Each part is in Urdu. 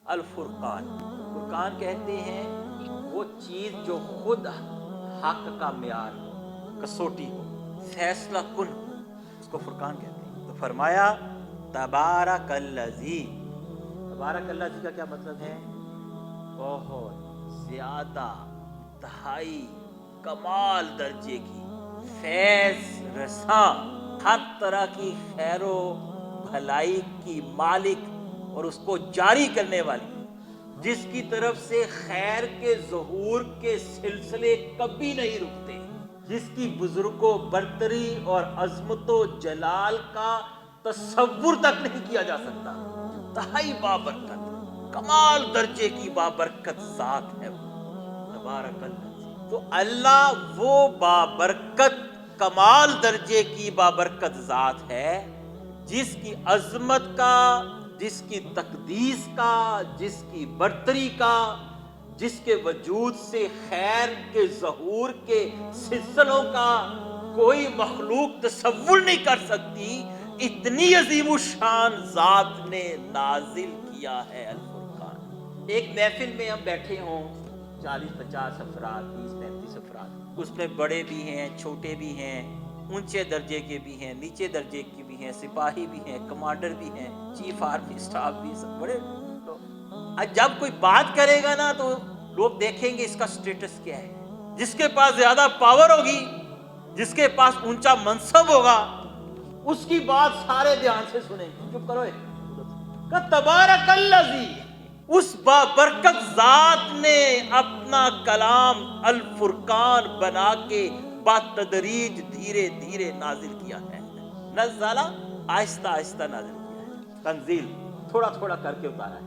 الفرقان، فرقان کہتے ہیں وہ چیز جو خود حق کا معیار ہو، کسوٹی ہو، فیصلہ کن ہو، اس کو فرقان کہتے ہیں۔ تو فرمایا تبارک الذی، تبارک الذی کا کیا مطلب ہے؟ بہت زیادہ، انتہائی، کمال درجے کی، فیض رساں، ہر طرح کی خیر و بھلائی کی مالک اور اس کو جاری کرنے والی، جس کی طرف سے خیر کے ظہور کے سلسلے کبھی نہیں رکتے، جس کی بزرگوں برتری اور عظمت و جلال کا تصور تک نہیں کیا جا سکتا، انتہائی بابرکت، کمال درجے کی بابرکت ذات ہے وہ، تبارک اللہ۔ تو اللہ وہ بابرکت کمال درجے کی بابرکت ذات ہے جس کی عظمت کا، جس کی تقدیس کا، جس کی برتری کا، جس کے وجود سے خیر کے ظہور کے سلسلوں کا کوئی مخلوق تصور نہیں کر سکتی، اتنی عظیم الشان ذات نے نازل کیا ہے الفرقان۔ ایک محفل میں ہم بیٹھے ہوں، 40-50 افراد، 30-35 افراد، اس میں بڑے بھی ہیں، چھوٹے بھی ہیں، اونچے درجے کے بھی ہیں، نیچے درجے کے بھی ہیں، سپاہی بھی ہیں، کمانڈر بھی ہیں، چیف آرمی سٹاف بھی، سب بڑے لوگ۔ جب کوئی بات کرے گا نا تو لوگ دیکھیں گے اس کا سٹیٹس کیا ہے۔ جس کے پاس زیادہ پاور ہوگی، جس کے پاس اونچا منصب ہوگا، اس کی بات سارے دھیان سے سنیں گے۔ چپ کرو کہ تبارک الذی، اس بابرکت ذات نے اپنا کلام الفرقان بنا کے بتدریج دھیرے دھیرے نازل کیا ہے۔ نزلہ، آہستہ آہستہ نازل کیا ہے، تنزیل تھوڑا تھوڑا کر کے اتارا ہے،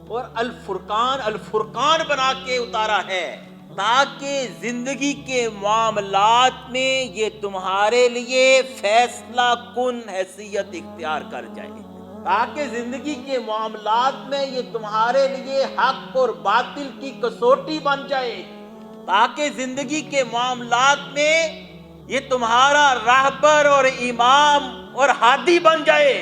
اور الفرقان، الفرقان بنا کے اتارا ہے تاکہ زندگی کے معاملات میں یہ تمہارے لیے فیصلہ کن حیثیت اختیار کر جائے، تاکہ زندگی کے معاملات میں یہ تمہارے لیے حق اور باطل کی کسوٹی بن جائے، تاکہ زندگی کے معاملات میں یہ تمہارا راہبر اور امام اور ہادی بن جائے۔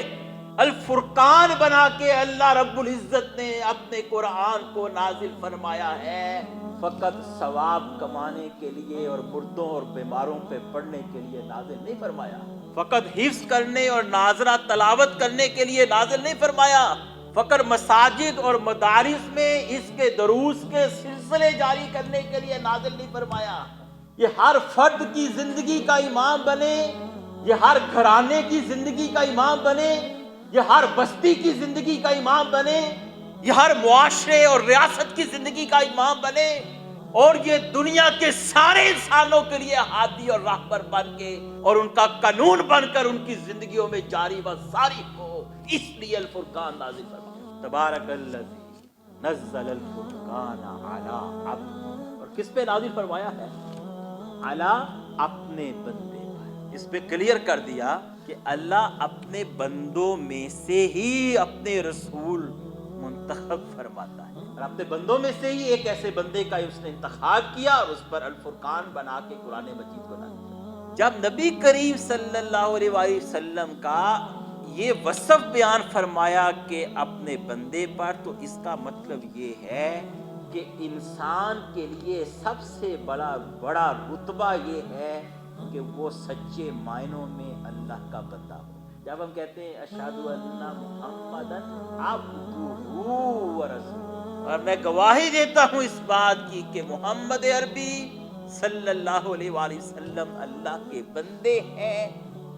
الفرقان بنا کے اللہ رب العزت نے اپنے قرآن کو نازل فرمایا ہے، فقط ثواب کمانے کے لیے اور مردوں اور بیماروں پہ پڑھنے کے لیے نازل نہیں فرمایا، فقط حفظ کرنے اور ناظرہ تلاوت کرنے کے لیے نازل نہیں فرمایا، فقط مساجد اور مدارس میں اس کے دروس کے سلسلے جاری کرنے کے لیے نازل نہیں فرمایا۔ یہ ہر فرد کی زندگی کا امام بنے، یہ ہر گھرانے کی زندگی کا امام بنے، یہ ہر بستی کی زندگی کا امام بنے، یہ ہر معاشرے اور ریاست کی زندگی کا امام بنے، اور یہ دنیا کے سارے انسانوں کے لیے ہادی اور راہبر بن کے اور ان کا قانون بن کر ان کی زندگیوں میں جاری و ساری ہو۔ اس لیے الفرقان نازل فرمایا، تبارک الذی نزل الفرقان علی عبدہ، اور کس پہ نازل فرمایا ہے؟ علی، اپنے بندے پر۔ اس پہ کلیئر کر دیا کہ اللہ اپنے بندوں میں سے ہی اپنے رسول منتخب فرماتا ہے، اور اپنے بندوں میں سے ہی ایک ایسے بندے کا اس نے انتخاب کیا اور اس پر الفرقان بنا کے قرآن مجید کو نازل کیا۔ جب نبی کریم صلی اللہ علیہ وآلہ وسلم کا یہ وصف بیان فرمایا کہ اپنے بندے پر، تو اس کا مطلب یہ ہے کہ انسان کے لیے سب سے بڑا رتبہ یہ ہے کہ وہ سچے معنوں میں اللہ کا بندہ ہو۔ جب ہم کہتے ہیں اشہد ان محمدً عبدہ ورسولہ، اور میں گواہی دیتا ہوں اس بات کی کہ محمد عربی صلی اللہ علیہ وآلہ وسلم اللہ کے بندے ہیں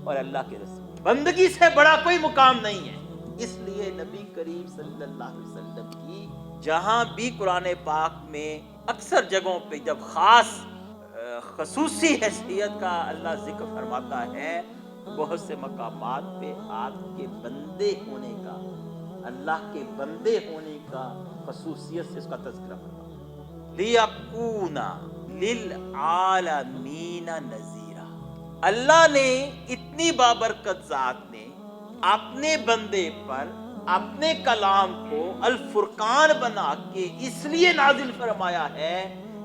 اور اللہ کے رسول، بندگی سے بڑا کوئی مقام نہیں ہے۔ اس لیے نبی کریم صلی اللہ علیہ وسلم کی جہاں بھی قرآن پاک میں اکثر جگہوں پہ جب خصوصی حیثیت کا اللہ ذکر فرماتا ہے، بہت سے مقامات پہ آپ کے بندے ہونے کا، اللہ کے بندے ہونے کا خصوصیت سے اس کا تذکرہ فرماتا ہے۔ لِيَكُونَ لِلْعَالَمِينَ نَذِيرًا، اللہ نے، اتنی بابرکت ذات نے اپنے بندے پر اپنے کلام کو الفرقان بنا کے اس لیے نازل فرمایا ہے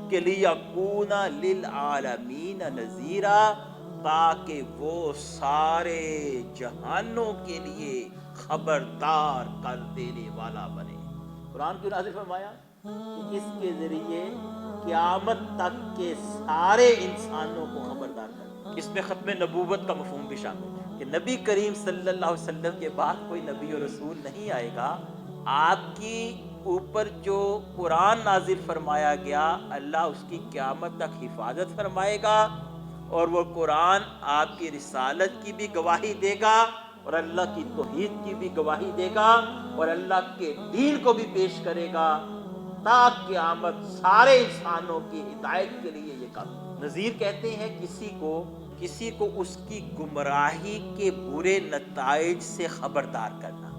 کہ لِيَكُونَ لِلْعَالَمِينَ نَذِيرًا، تاکہ وہ سارے جہانوں کے لیے خبردار کر دینے والا بنے۔ قرآن کیوں نازل فرمایا؟ کہ اس کے ذریعے قیامت تک کے سارے انسانوں کو خبردار کر. اس میں ختم نبوت کا مفہوم بھی شامل ہے کہ نبی کریم صلی اللہ علیہ وسلم کے بعد کوئی نبی اور رسول نہیں آئے گا. آپ کی اوپر جو قرآن نازل فرمایا گیا اللہ اس کی قیامت تک حفاظت فرمائے گا، اور وہ قرآن آپ کی رسالت کی بھی گواہی دے گا اور اللہ کی توحید کی بھی گواہی دے گا اور اللہ کے دین کو بھی پیش کرے گا تا قیامت سارے انسانوں کی ہدایت کے لیے یہ کام. نذیر کہتے ہیں کسی کو اس کی گمراہی کے برے نتائج سے خبردار کرنا،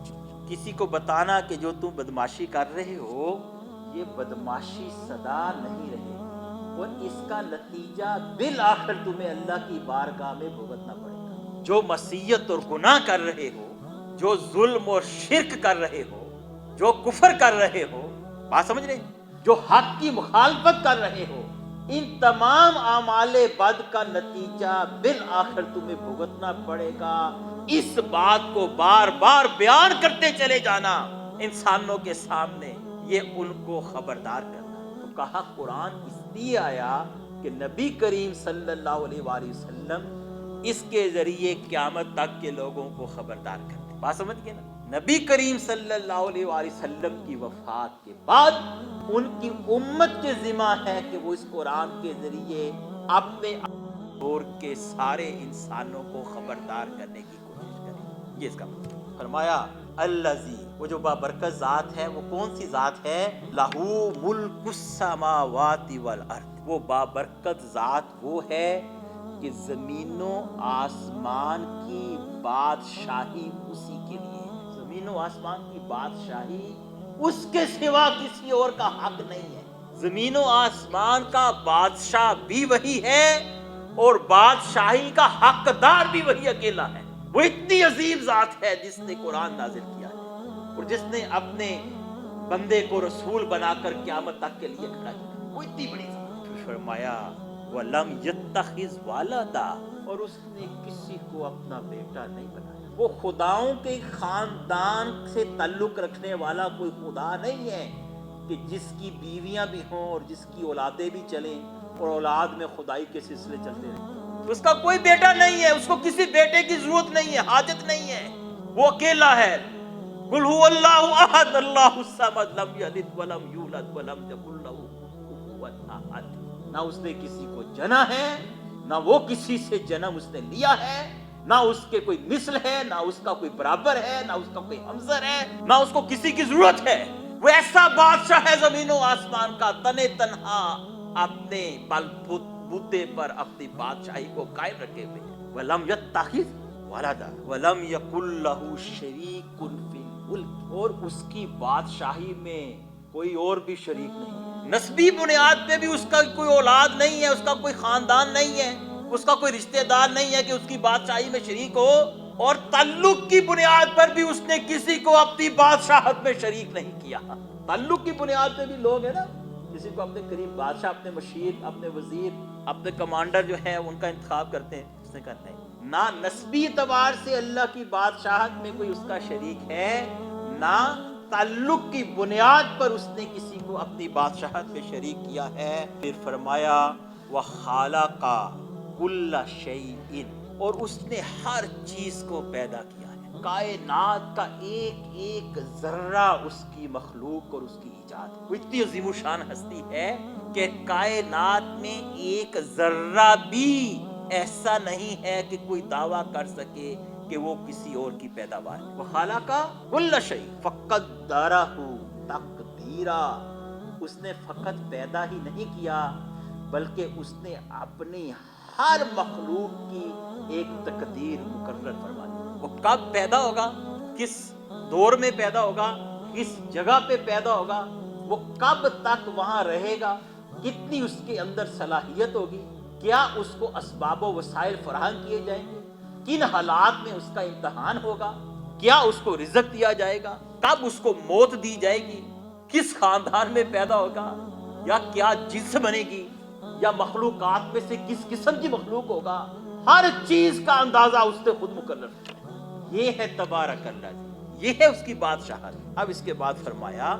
کسی کو بتانا کہ جو تم بدماشی کر رہے ہو یہ بدماشی سدا نہیں رہے اور اس کا نتیجہ بالآخر تمہیں اللہ کی بارگاہ میں بھگتنا پڑے گا. جو معصیت اور گناہ کر رہے ہو، جو ظلم اور شرک کر رہے ہو، جو کفر کر رہے ہو، بات سمجھ رہے ہیں، جو حق کی مخالفت کر رہے ہو، ان تمام اعمال بد کا نتیجہ بالآخر تمہیں بھگتنا پڑے گا. اس بات کو بار بار بیان کرتے چلے جانا انسانوں کے سامنے، یہ ان کو خبردار کرنا. تو کہا قرآن اس لیے آیا کہ نبی کریم صلی اللہ علیہ وآلہ وسلم اس کے ذریعے قیامت تک کے لوگوں کو خبردار کرتے. بات سمجھ گئے نا؟ نبی کریم صلی اللہ علیہ وآلہ وسلم کی وفات کے بعد ان کی امت کے ذمہ ہے کہ وہ اس قرآن کے ذریعے اپنے دور کے سارے انسانوں کو خبردار کرنے کی کوشش کریں. یہ اس کا مطلب. فرمایا الذی، وہ جو بابرکت ذات ہے وہ کون سی ذات ہے؟ لہو ملک السماوات والارض. وہ بابرکت ذات وہ ہے کہ زمین و آسمان کی بادشاہی اسی کے لیے ہے. زمین و آسمان کی بادشاہی اس کے سوا کسی اور کا حق نہیں ہے. زمین و آسمان کا بادشاہ بھی وہی ہے اور بادشاہی کا حقدار بھی وہی اکیلا ہے. وہ اتنی عظیم ذات ہے جس نے قرآن نازل کیا ہے اور جس نے اپنے بندے کو رسول بنا کر قیامت تک کے لیے کھڑا کیا. وہ اتنی بڑی ذات. فرمایا وَلَمْ يَتَّخِذْ وَلَدًا، اور اس نے کسی کو اپنا بیٹا نہیں بنایا. وہ خداؤں کے خاندان سے تعلق رکھنے والا کوئی خدا نہیں ہے کہ جس کی بیویاں بھی ہوں اور جس کی اولادیں بھی چلیں اور اولاد میں خدائی کے سلسلے چلتے رہیں. اس کا کوئی بیٹا نہیں ہے، اس کو کسی بیٹے کی ضرورت نہیں ہے، حاجت نہیں ہے. وہ اکیلا ہے. قُلْ هُوَ اللَّهُ أَحَدٌ اللَّهُ الصَّمَدُ لَمْ يَلِدْ وَلَمْ يُولَدْ وَلَمْ يَكُنْ لَهُ كُفُوًا أَحَدٌ. نہ اس نے کسی کو جنا ہے، نہ وہ کسی سے جنم اس نے لیا ہے، نہ اس کے کوئی مثل ہے، نہ اس کا کوئی برابر ہے، نہ اس کا کوئی ہمسر ہے، نہ اس کو کسی کی ضرورت ہے. وہ ایسا بادشاہ ہے زمین و آسمان کا، تنے تنہا اپنے بل بوتے پر اپنی بادشاہی کو قائم رکھے ہوئے. وَلَمْ يَتَّخِذْ وَلَدًا وَلَمْ يَكُنْ لَهُ شَرِيكٌ فِي الْمُلْكِ، اور اس کی بادشاہی میں کوئی اور بھی شریک نہیں ہے. نسبی بنیاد پہ بھی اس کا کوئی اولاد نہیں ہے، اس کا کوئی خاندان نہیں ہے، اس کا کوئی رشتہ دار نہیں ہے کہ اس کی بادشاہی میں شریک ہو. اور تعلق کی بنیاد پر بھی اس نے کسی کو اپنی بادشاہت میں شریک نہیں کیا. تعلق کی بنیاد پہ بھی لوگ ہیں نا، کسی کو اپنے قریب بادشاہ، اپنے مشیر، اپنے وزیر، اپنے کمانڈر جو ہیں ان کا انتخاب کرتے ہیں. اس نے کہا نہیں، نہ نسبی اعتبار سے اللہ کی بادشاہت میں کوئی اس کا شریک ہے، نہ تعلق کی بنیاد پر اس نے کسی کو اپنی بادشاہت میں شریک کیا ہے. پھر فرمایا وَخَالَقَ كُلَّ شَيْءٍ، اور اس نے ہر چیز کو پیدا کیا ہے. کائنات کا ایک ایک ذرہ اس کی مخلوق اور اس کی ایجاد. وہ اتنی عظیم الشان ہستی ہے کہ کائنات میں ایک ذرہ بھی ایسا نہیں ہے کہ کوئی دعویٰ کر سکے کہ وہ کسی اور کی پیداوار ہے. وَخَالَقَ كُلَّ شَيْءٍ فَقَدَّرَهُ تَقْدِيرًا، اس نے فقط پیدا ہی نہیں کیا بلکہ اس نے اپنی ہر مخلوق کی ایک تقدیر مقرر فرما دی. وہ کب پیدا ہوگا، کس دور میں پیدا ہوگا، کس جگہ پہ پیدا ہوگا، وہ کب تک وہاں رہے گا، کتنی اس کے اندر صلاحیت ہوگی، کیا اس کو اسباب و وسائل فراہم کیے جائیں گے، کن حالات میں اس کا امتحان ہوگا، کیا اس کو رزق دیا جائے گا، کب اس کو موت دی جائے گی، کس خاندان میں پیدا ہوگا، یا کیا جنس بنے گی، یا مخلوقات میں سے کس قسم کی مخلوق ہوگا، ہر چیز کا اندازہ اس نے خود مقرر کیا. یہ ہے تبارک اللہ، یہ ہے اس کی بادشاہت. اب اس کے بعد فرمایا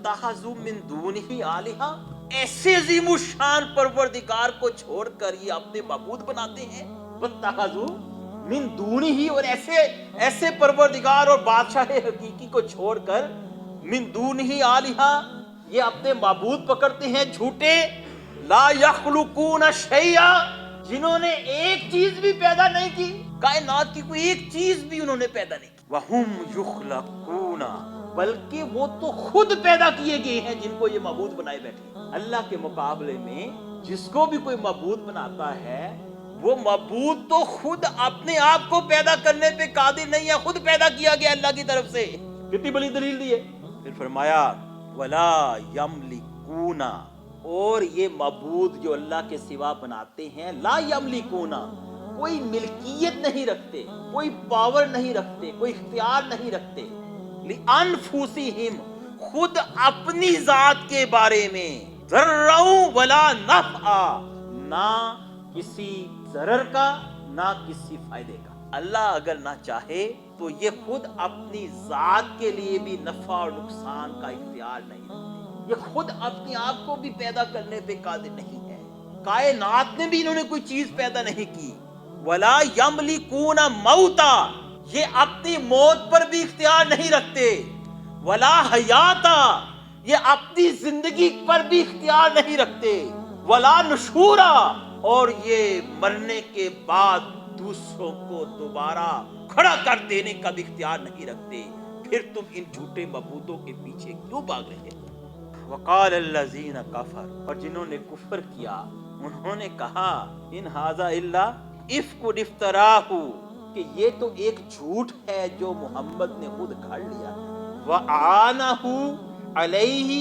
وَاتَّخَذُوا مِن دُونِهِ آلِهَةً، ایسے عظیم الشان پروردگار کو چھوڑ کر یہ اپنے معبود بناتے ہیں. وَاتَّخَذُوا مِن دُونِهِ، اور ایسے پروردگار اور بادشاہ حقیقی کو چھوڑ کر مِن دُونِهِ آلِهَةً یہ اپنے معبود پکڑتے ہیں جھوٹے. لا یخلقون شیئا، جنہوں نے ایک چیز بھی پیدا نہیں کی، کائنات کی کوئی ایک چیز بھی انہوں نے پیدا نہیں کی. وَهُمْ يُخْلَقُونَ، بلکہ وہ تو خود پیدا کیے گئے ہیں جن کو یہ معبود بنائے بیٹھے. اللہ کے مقابلے میں جس کو بھی کوئی معبود بناتا ہے وہ معبود تو خود اپنے آپ کو پیدا کرنے پہ قادر نہیں ہے، خود پیدا کیا گیا اللہ کی طرف سے. کتنی بڑی دلیل دی ہے. پھر فرمایا وَلَا يَمْلِكُونَ، اور یہ معبود جو اللہ کے سوا بناتے ہیں لا یملکون، کوئی ملکیت نہیں رکھتے، کوئی پاور نہیں رکھتے، کوئی اختیار نہیں رکھتے. لِأَنفُسِهِمْ، خود اپنی ذات کے بارے میں. ضَرًّا وَلَا نَفْعًا، نہ کسی ضرر کا نہ کسی فائدے کا. اللہ اگر نہ چاہے تو یہ خود اپنی ذات کے لیے بھی نفع اور نقصان کا اختیار نہیں رکھتے. یہ خود اپنے آپ کو بھی پیدا کرنے پہ قادر نہیں ہے، کائنات میں بھی انہوں نے کوئی چیز پیدا نہیں کی. وَلَا يَمْلِكُونَ مَوْتًا، یہ اپنی موت پر بھی اختیار نہیں رکھتے. وَلَا حَيَاتًا، یہ اپنی زندگی پر بھی اختیار نہیں رکھتے. وَلَا نُشُورًا، اور یہ مرنے کے بعد دوسروں کو دوبارہ کھڑا کر دینے کا بھی اختیار نہیں رکھتے. پھر تم ان جھوٹے معبودوں کے پیچھے کیوں بھاگ رہے ہو؟ وقال الذین کفر، اور جنہوں نے کفر کیا انہوں نے کہا ان ھذا الا افک افتراہ، کہ یہ تو ایک جھوٹ ہے جو محمد نے خود گھڑ لیا. وَأَعَانَهُ عَلَيْهِ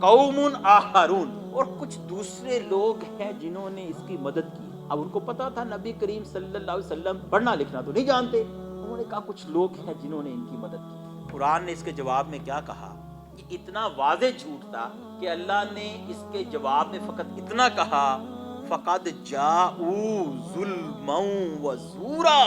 قَوْمٌ آخَرُونَ، اور کچھ دوسرے لوگ ہیں جنہوں نے اس کی مدد کی. اب ان کو پتا تھا نبی کریم صلی اللہ علیہ وسلم پڑھنا لکھنا تو نہیں جانتے، انہوں نے کہا کچھ لوگ ہیں جنہوں نے ان کی مدد کی. قرآن نے اس کے جواب میں کیا کہا؟ یہ اتنا واضح جھوٹ تھا کہ اللہ نے اس کے جواب میں فقط اتنا کہا فَقَدْ جَاءُوا ظُلْمًا وَزُورًا،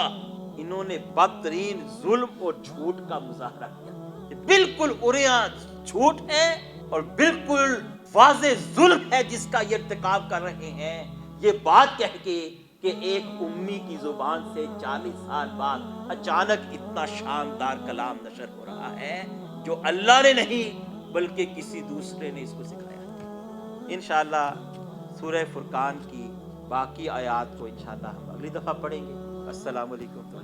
انہوں نے بدترین ظلم اور جھوٹ کا مظاہرہ کیا. یہ بالکل عریاں جھوٹ ہے اور بالکل واضح ظلم ہے جس کا یہ ارتکاب کر رہے ہیں. یہ بات کہہ کے کہ ایک امی کی زبان سے 40 سال بعد اچانک اتنا شاندار کلام نشر ہو رہا ہے جو اللہ نے نہیں بلکہ کسی دوسرے نے اس کو سکھایا. انشاءاللہ سورہ فرقان کی باقی آیات کو انشاءاللہ ہم اگلی دفعہ پڑھیں گے. السلام علیکم.